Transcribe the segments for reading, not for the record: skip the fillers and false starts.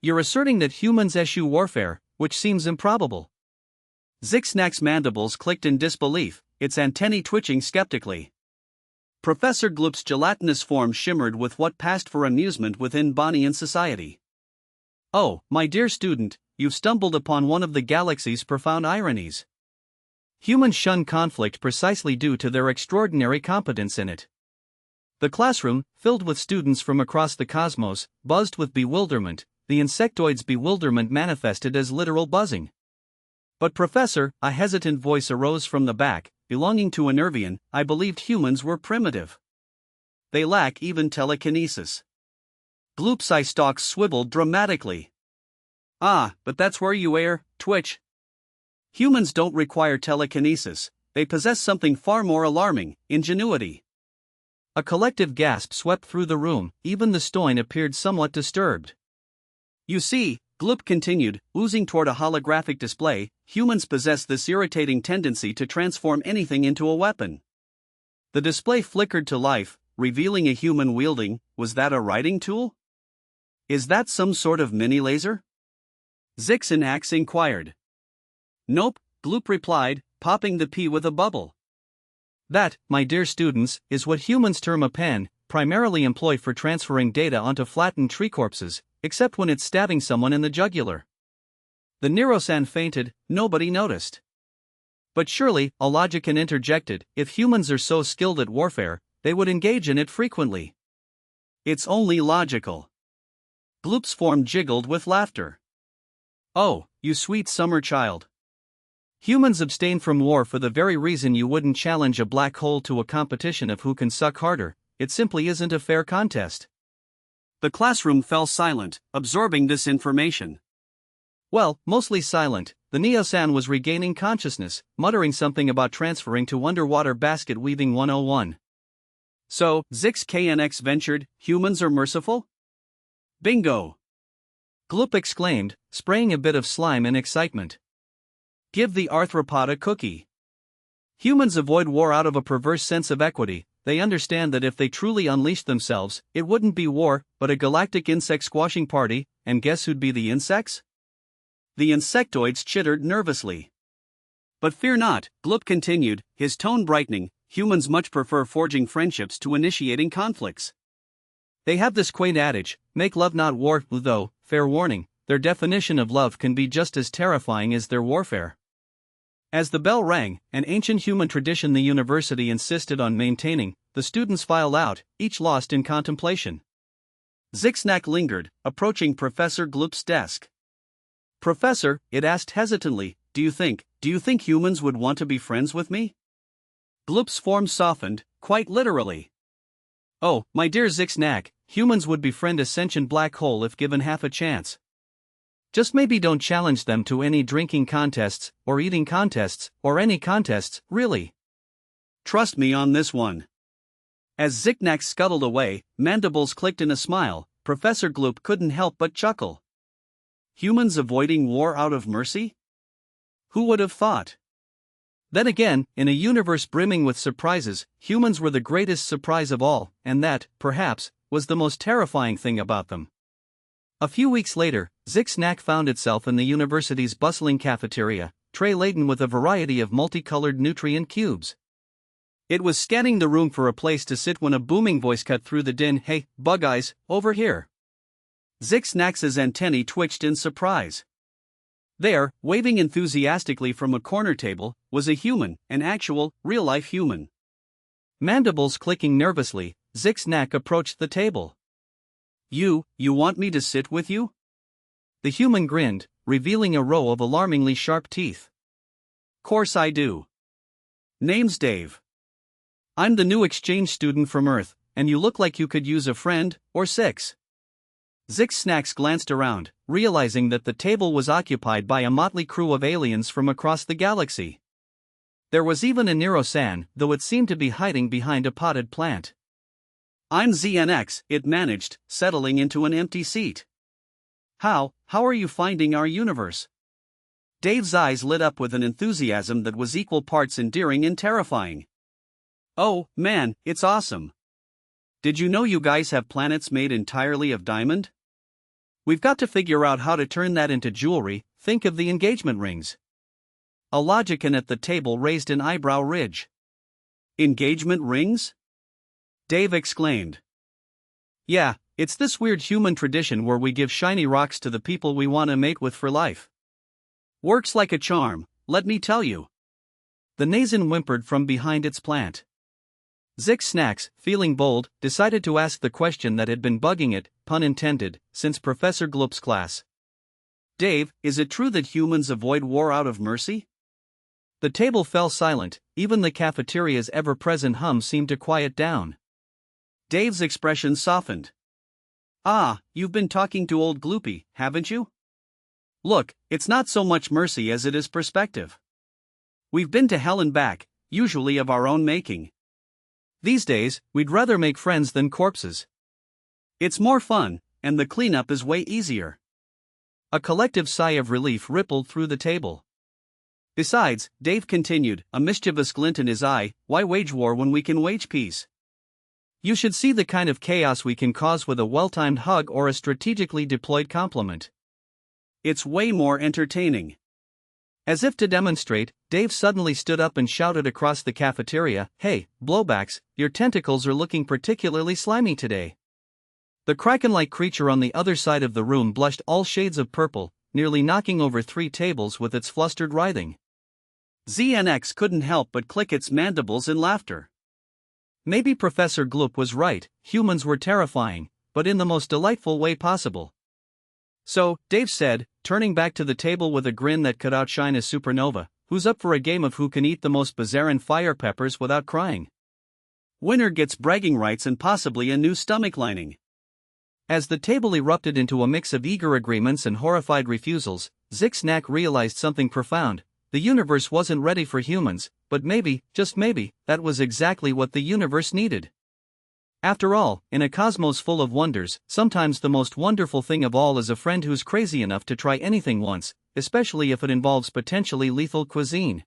You're asserting that humans eschew warfare, which seems improbable. Zixnak's mandibles clicked in disbelief, its antennae twitching skeptically. Professor Gloop's gelatinous form shimmered with what passed for amusement within Bonnian society. Oh, my dear student, you've stumbled upon one of the galaxy's profound ironies. Humans shun conflict precisely due to their extraordinary competence in it. The classroom, filled with students from across the cosmos, buzzed with bewilderment. The insectoid's bewilderment manifested as literal buzzing. But Professor, a hesitant voice arose from the back, belonging to a Nervian, I believed humans were primitive. They lack even telekinesis. Gloop's eye stalks swiveled dramatically. Ah, but that's where you err, Twitch. Humans don't require telekinesis, they possess something far more alarming, ingenuity. A collective gasp swept through the room, even the Stoin appeared somewhat disturbed. You see, Gloop continued, oozing toward a holographic display, humans possess this irritating tendency to transform anything into a weapon. The display flickered to life, revealing a human wielding, was that a writing tool? Is that some sort of mini-laser? Zixnax inquired. Nope, Gloop replied, popping the P with a bubble. That, my dear students, is what humans term a pen, primarily employed for transferring data onto flattened tree corpses, except when it's stabbing someone in the jugular. The Nerosan fainted, nobody noticed. But surely, a logican interjected, if humans are so skilled at warfare, they would engage in it frequently. It's only logical. Gloop's form jiggled with laughter. Oh, you sweet summer child. Humans abstain from war for the very reason you wouldn't challenge a black hole to a competition of who can suck harder. It simply isn't a fair contest. The classroom fell silent, absorbing this information. Well, mostly silent. The Neosan was regaining consciousness, muttering something about transferring to underwater basket weaving 101. So, ZixKNX ventured, humans are merciful? Bingo! Gloop exclaimed, spraying a bit of slime in excitement. Give the arthropod a cookie. Humans avoid war out of a perverse sense of equity. They understand that if they truly unleashed themselves, it wouldn't be war, but a galactic insect squashing party, and guess who'd be the insects? The insectoids chittered nervously. But fear not, Gloop continued, his tone brightening, humans much prefer forging friendships to initiating conflicts. They have this quaint adage, make love not war, though, fair warning, their definition of love can be just as terrifying as their warfare. As the bell rang, an ancient human tradition the university insisted on maintaining, the students filed out, each lost in contemplation. Zixnak lingered, approaching Professor Gloop's desk. Professor, it asked hesitantly, do you think humans would want to be friends with me? Gloop's form softened, quite literally. Oh, my dear Zixnak, humans would befriend a sentient black hole if given half a chance. Just maybe don't challenge them to any drinking contests, or eating contests, or any contests, really. Trust me on this one. As Zixnak scuttled away, mandibles clicked in a smile, Professor Gloop couldn't help but chuckle. Humans avoiding war out of mercy? Who would have thought? Then again, in a universe brimming with surprises, humans were the greatest surprise of all, and that, perhaps, was the most terrifying thing about them. A few weeks later, Zixnak found itself in the university's bustling cafeteria, tray laden with a variety of multicolored nutrient cubes. It was scanning the room for a place to sit when a booming voice cut through the din, "Hey, Bug Eyes, over here." Zixnax's antennae twitched in surprise. There, waving enthusiastically from a corner table, was a human, an actual, real-life human. Mandibles clicking nervously, Zixnak approached the table. You want me to sit with you?" The human grinned, revealing a row of alarmingly sharp teeth. "Course I do. Name's Dave. I'm the new exchange student from Earth, and you look like you could use a friend, or six." Zixnax glanced around, realizing that the table was occupied by a motley crew of aliens from across the galaxy. There was even a Nerosan, though it seemed to be hiding behind a potted plant. "I'm ZNX," it managed, settling into an empty seat. How are you finding our universe?" Dave's eyes lit up with an enthusiasm that was equal parts endearing and terrifying. "Oh, man, it's awesome. Did you know you guys have planets made entirely of diamond?" We've got to figure out how to turn that into jewelry. Think of the engagement rings. A logician at the table raised an eyebrow ridge. Engagement rings? Dave exclaimed. Yeah, it's this weird human tradition where we give shiny rocks to the people we want to mate with for life. Works like a charm, let me tell you. The Nazen whimpered from behind its plant. Zix Snacks, feeling bold, decided to ask the question that had been bugging it, pun intended, since Professor Gloop's class. Dave, is it true that humans avoid war out of mercy? The table fell silent, even the cafeteria's ever-present hum seemed to quiet down. Dave's expression softened. Ah, you've been talking to old Gloopy, haven't you? Look, it's not so much mercy as it is perspective. We've been to hell and back, usually of our own making. These days, we'd rather make friends than corpses. It's more fun, and the cleanup is way easier. A collective sigh of relief rippled through the table. Besides, Dave continued, a mischievous glint in his eye, why wage war when we can wage peace? You should see the kind of chaos we can cause with a well-timed hug or a strategically deployed compliment. It's way more entertaining. As if to demonstrate, Dave suddenly stood up and shouted across the cafeteria, "Hey, blowbacks, your tentacles are looking particularly slimy today." The kraken-like creature on the other side of the room blushed all shades of purple, nearly knocking over 3 tables with its flustered writhing. ZNX couldn't help but click its mandibles in laughter. Maybe Professor Gloop was right, humans were terrifying, but in the most delightful way possible. So, Dave said, turning back to the table with a grin that could outshine a supernova, who's up for a game of who can eat the most bizarre fire peppers without crying? Winner gets bragging rights and possibly a new stomach lining. As the table erupted into a mix of eager agreements and horrified refusals, Zix Snack realized something profound. The universe wasn't ready for humans, but maybe, just maybe, that was exactly what the universe needed. After all, in a cosmos full of wonders, sometimes the most wonderful thing of all is a friend who's crazy enough to try anything once, especially if it involves potentially lethal cuisine.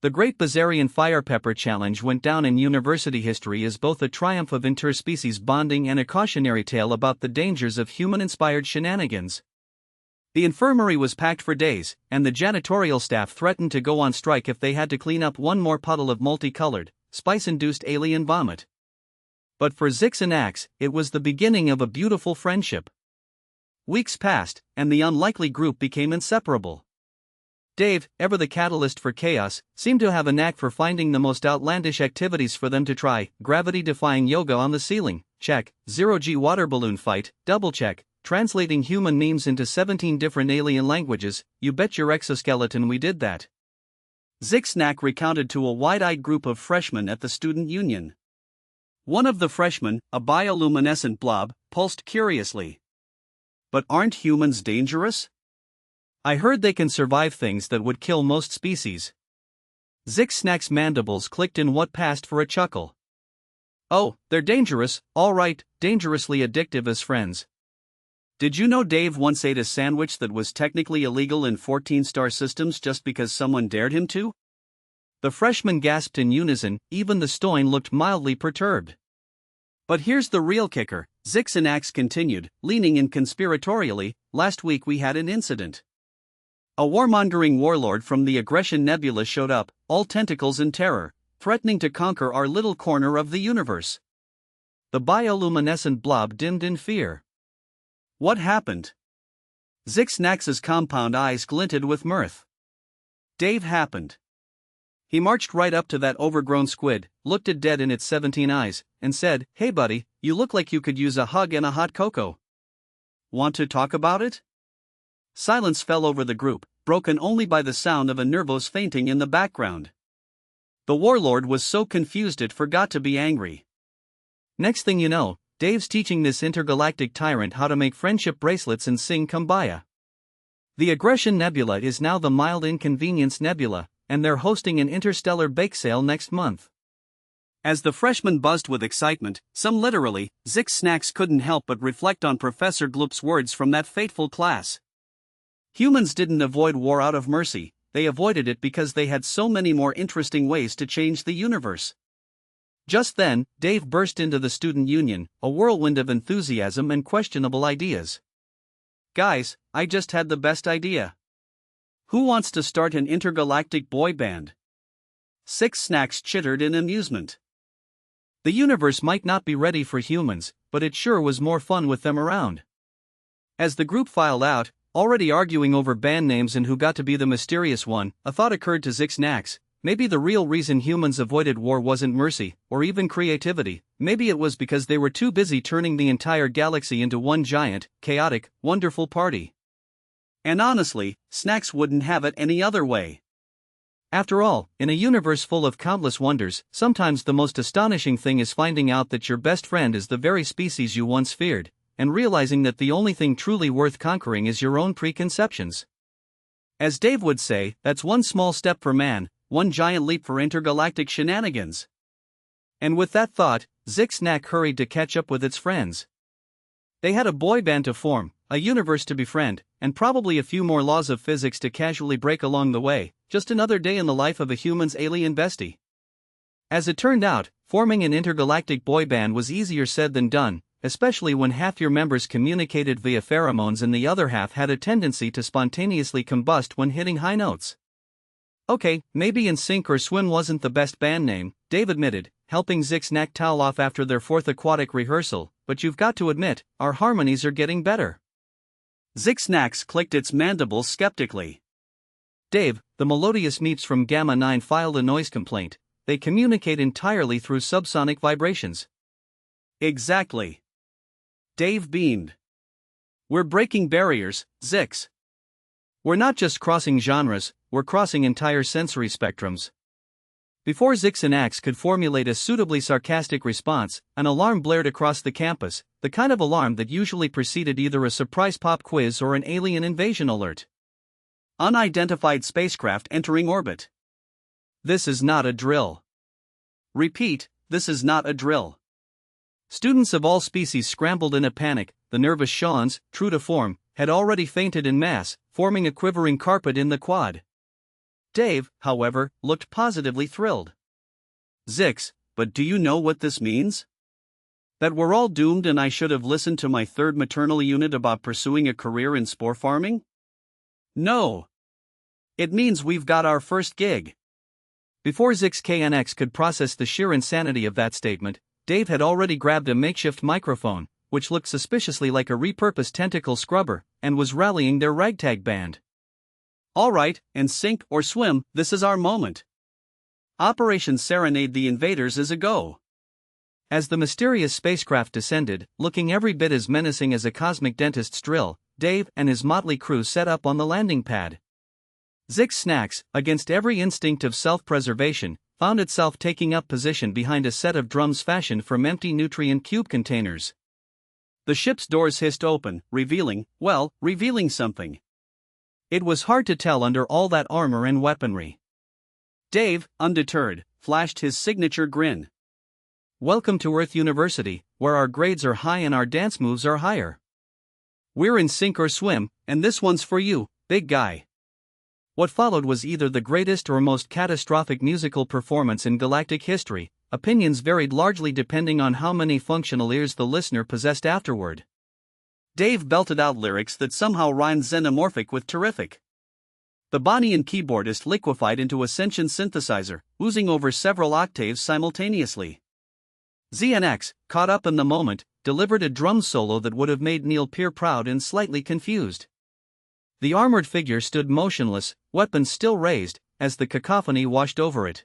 The Great Bazarian Fire Pepper Challenge went down in university history as both a triumph of interspecies bonding and a cautionary tale about the dangers of human-inspired shenanigans. The infirmary was packed for days, and the janitorial staff threatened to go on strike if they had to clean up one more puddle of multicolored, spice-induced alien vomit. But for Zix and Axe, it was the beginning of a beautiful friendship. Weeks passed, and the unlikely group became inseparable. Dave, ever the catalyst for chaos, seemed to have a knack for finding the most outlandish activities for them to try. Gravity-defying yoga on the ceiling, check. Zero-G water balloon fight, double check. Translating human memes into 17 different alien languages, you bet your exoskeleton we did that. Zix Snack recounted to a wide-eyed group of freshmen at the student union. One of the freshmen, a bioluminescent blob, pulsed curiously. But aren't humans dangerous? I heard they can survive things that would kill most species. Zix Snack's mandibles clicked in what passed for a chuckle. Oh, they're dangerous, all right, dangerously addictive as friends. Did you know Dave once ate a sandwich that was technically illegal in 14-star systems just because someone dared him to? The freshmen gasped in unison, even the Stoin looked mildly perturbed. But here's the real kicker, Zix and Axe continued, leaning in conspiratorially, last week we had an incident. A warmongering warlord from the Aggression Nebula showed up, all tentacles and terror, threatening to conquer our little corner of the universe. The bioluminescent blob dimmed in fear. What happened? Zix Nax's compound eyes glinted with mirth. Dave happened. He marched right up to that overgrown squid, looked it dead in its 17 eyes, and said, "Hey buddy, you look like you could use a hug and a hot cocoa. Want to talk about it?" Silence fell over the group, broken only by the sound of a nervous fainting in the background. The warlord was so confused it forgot to be angry. Next thing you know, Dave's teaching this intergalactic tyrant how to make friendship bracelets and sing Kumbaya. The Aggression Nebula is now the Mild Inconvenience Nebula, and they're hosting an interstellar bake sale next month. As the freshmen buzzed with excitement, some literally, Zix Snacks couldn't help but reflect on Professor Gloop's words from that fateful class. Humans didn't avoid war out of mercy, they avoided it because they had so many more interesting ways to change the universe. Just then, Dave burst into the student union, a whirlwind of enthusiasm and questionable ideas. Guys, I just had the best idea. Who wants to start an intergalactic boy band? 6 snacks chittered in amusement. The universe might not be ready for humans, but it sure was more fun with them around. As the group filed out, already arguing over band names and who got to be the mysterious one, a thought occurred to Six Snacks. Maybe the real reason humans avoided war wasn't mercy, or even creativity. Maybe it was because they were too busy turning the entire galaxy into one giant, chaotic, wonderful party. And honestly, Snacks wouldn't have it any other way. After all, in a universe full of countless wonders, sometimes the most astonishing thing is finding out that your best friend is the very species you once feared, and realizing that the only thing truly worth conquering is your own preconceptions. As Dave would say, that's one small step for man, one giant leap for intergalactic shenanigans. And with that thought, Six Snack hurried to catch up with its friends. They had a boy band to form, a universe to befriend, and probably a few more laws of physics to casually break along the way, just another day in the life of a human's alien bestie. As it turned out, forming an intergalactic boy band was easier said than done, especially when half your members communicated via pheromones and the other half had a tendency to spontaneously combust when hitting high notes. Okay, maybe In Sync or Swim wasn't the best band name, Dave admitted, helping Six Snack towel off after their 4th aquatic rehearsal, but you've got to admit, our harmonies are getting better. Six Snacks clicked its mandibles skeptically. Dave, the melodious meeps from Gamma 9 filed a noise complaint. They communicate entirely through subsonic vibrations. Exactly. Dave beamed. We're breaking barriers, Zix. We're not just crossing genres, we're crossing entire sensory spectrums. Before Zix and Axe could formulate a suitably sarcastic response, an alarm blared across the campus, the kind of alarm that usually preceded either a surprise pop quiz or an alien invasion alert. Unidentified spacecraft entering orbit. This is not a drill. Repeat, this is not a drill. Students of all species scrambled in a panic. The nervous Shawns, true to form, had already fainted en masse, forming a quivering carpet in the quad. Dave, however, looked positively thrilled. Zix, but do you know what this means? That we're all doomed and I should have listened to my 3rd maternal unit about pursuing a career in spore farming? No. It means we've got our first gig. Before Zix KNX could process the sheer insanity of that statement, Dave had already grabbed a makeshift microphone, which looked suspiciously like a repurposed tentacle scrubber, and was rallying their ragtag band. All right, In Sync or Swim, this is our moment. Operation Serenade the Invaders is a go. As the mysterious spacecraft descended, looking every bit as menacing as a cosmic dentist's drill, Dave and his motley crew set up on the landing pad. Zix Snacks, against every instinct of self-preservation, found itself taking up position behind a set of drums fashioned from empty nutrient cube containers. The ship's doors hissed open, revealing something. It was hard to tell under all that armor and weaponry. Dave, undeterred, flashed his signature grin. Welcome to Earth University, where our grades are high and our dance moves are higher. We're in Sync or Swim, and this one's for you, big guy. What followed was either the greatest or most catastrophic musical performance in galactic history. Opinions varied largely depending on how many functional ears the listener possessed afterward. Dave belted out lyrics that somehow rhymed xenomorphic with terrific. The Bonian keyboardist liquefied into a sentient synthesizer, oozing over several octaves simultaneously. ZNX, caught up in the moment, delivered a drum solo that would have made Neil Peart proud and slightly confused. The armored figure stood motionless, weapons still raised, as the cacophony washed over it.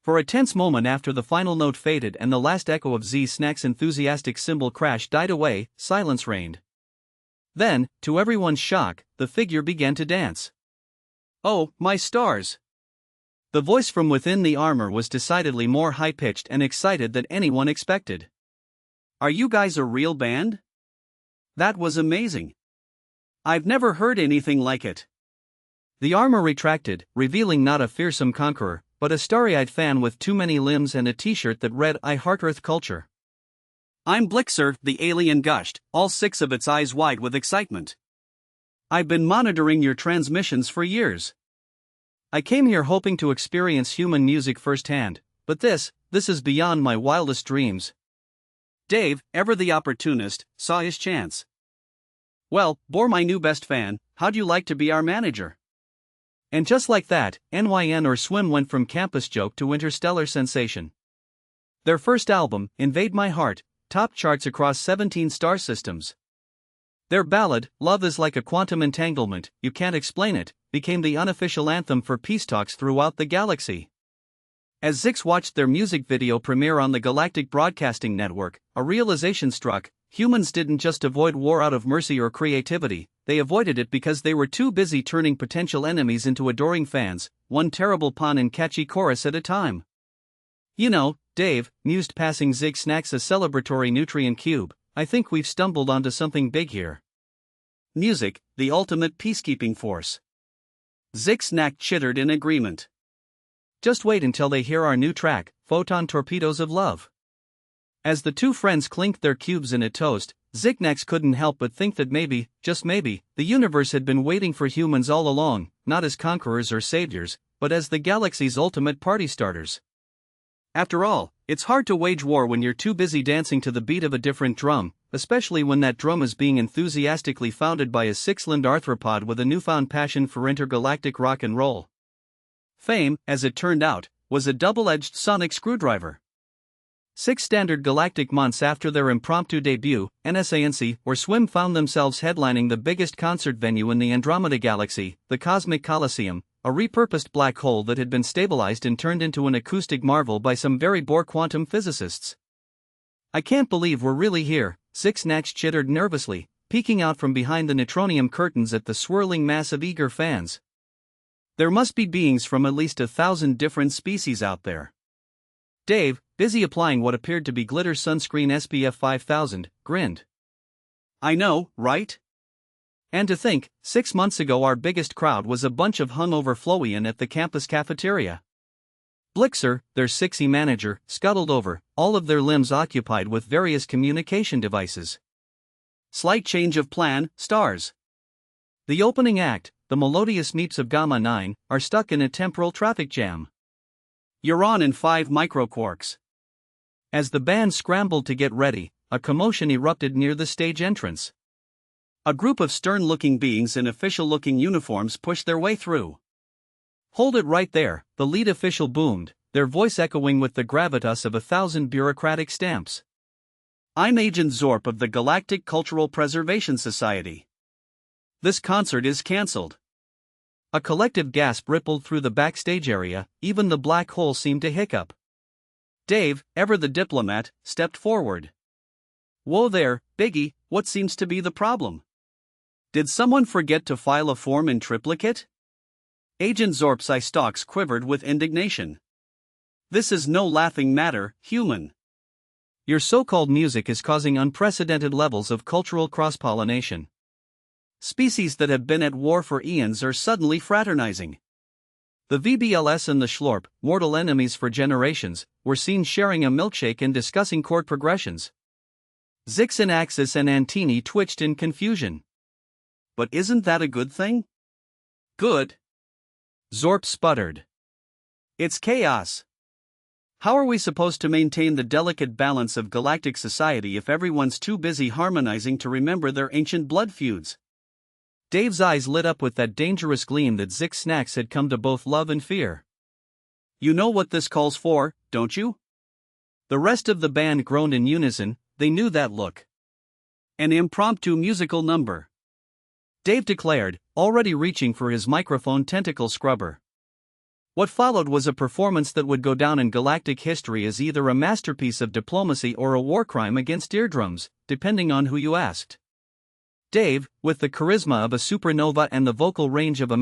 For a tense moment after the final note faded and the last echo of Z Snack's enthusiastic cymbal crash died away, silence reigned. Then, to everyone's shock, the figure began to dance. Oh, my stars! The voice from within the armor was decidedly more high-pitched and excited than anyone expected. Are you guys a real band? That was amazing. I've never heard anything like it. The armor retracted, revealing not a fearsome conqueror, but a starry-eyed fan with too many limbs and a t-shirt that read "I Heart Earth Culture." I'm Blixer, the alien gushed, all 6 of its eyes wide with excitement. I've been monitoring your transmissions for years. I came here hoping to experience human music firsthand, but this is beyond my wildest dreams. Dave, ever the opportunist, saw his chance. Well, Bor, my new best fan, how'd you like to be our manager? And just like that, NYN or Swim went from campus joke to interstellar sensation. Their first album, Invade My Heart, topped charts across 17 star systems. Their ballad, Love is Like a Quantum Entanglement, You Can't Explain It, became the unofficial anthem for peace talks throughout the galaxy. As Zix watched their music video premiere on the Galactic Broadcasting Network, a realization struck: humans didn't just avoid war out of mercy or creativity, they avoided it because they were too busy turning potential enemies into adoring fans, one terrible pun and catchy chorus at a time. You know, Dave, mused passing Zig Snacks a celebratory nutrient cube, I think we've stumbled onto something big here. Music, the ultimate peacekeeping force. Zig Snack chittered in agreement. Just wait until they hear our new track, Photon Torpedoes of Love. As the two friends clinked their cubes in a toast, Zignax couldn't help but think that maybe, just maybe, the universe had been waiting for humans all along, not as conquerors or saviors, but as the galaxy's ultimate party starters. After all, it's hard to wage war when you're too busy dancing to the beat of a different drum, especially when that drum is being enthusiastically founded by a six-limbed arthropod with a newfound passion for intergalactic rock and roll. Fame, as it turned out, was a double-edged sonic screwdriver. 6 standard galactic months after their impromptu debut, NSANC or Swim found themselves headlining the biggest concert venue in the Andromeda Galaxy, the Cosmic Coliseum, a repurposed black hole that had been stabilized and turned into an acoustic marvel by some very bored quantum physicists. I can't believe we're really here, Six Snacks chittered nervously, peeking out from behind the neutronium curtains at the swirling mass of eager fans. There must be beings from at least 1,000 different species out there. Dave, busy applying what appeared to be glitter sunscreen SPF 5000, grinned. I know, right? And to think, 6 months ago our biggest crowd was a bunch of hungover Flowian at the campus cafeteria. Blixer, their 6E manager, scuttled over, all of their limbs occupied with various communication devices. Slight change of plan, stars. The opening act, the melodious meeps of Gamma 9, are stuck in a temporal traffic jam. You're on in 5 microquarks. As the band scrambled to get ready, a commotion erupted near the stage entrance. A group of stern-looking beings in official-looking uniforms pushed their way through. Hold it right there, the lead official boomed, their voice echoing with the gravitas of 1,000 bureaucratic stamps. I'm Agent Zorp of the Galactic Cultural Preservation Society. This concert is cancelled. A collective gasp rippled through the backstage area, even the black hole seemed to hiccup. Dave, ever the diplomat, stepped forward. Whoa there, Biggie, what seems to be the problem? Did someone forget to file a form in triplicate? Agent Zorp's eye stalks quivered with indignation. This is no laughing matter, human. Your so-called music is causing unprecedented levels of cultural cross-pollination. Species that have been at war for eons are suddenly fraternizing. The VBLS and the Schlorp, mortal enemies for generations, were seen sharing a milkshake and discussing chord progressions. Zix and Axis and Antini twitched in confusion. But isn't that a good thing? Good? Zorp sputtered. It's chaos. How are we supposed to maintain the delicate balance of galactic society if everyone's too busy harmonizing to remember their ancient blood feuds? Dave's eyes lit up with that dangerous gleam that Zix Snacks had come to both love and fear. You know what this calls for, don't you? The rest of the band groaned in unison, they knew that look. An impromptu musical number. Dave declared, already reaching for his microphone tentacle scrubber. What followed was a performance that would go down in galactic history as either a masterpiece of diplomacy or a war crime against eardrums, depending on who you asked. Dave, with the charisma of a supernova and the vocal range of a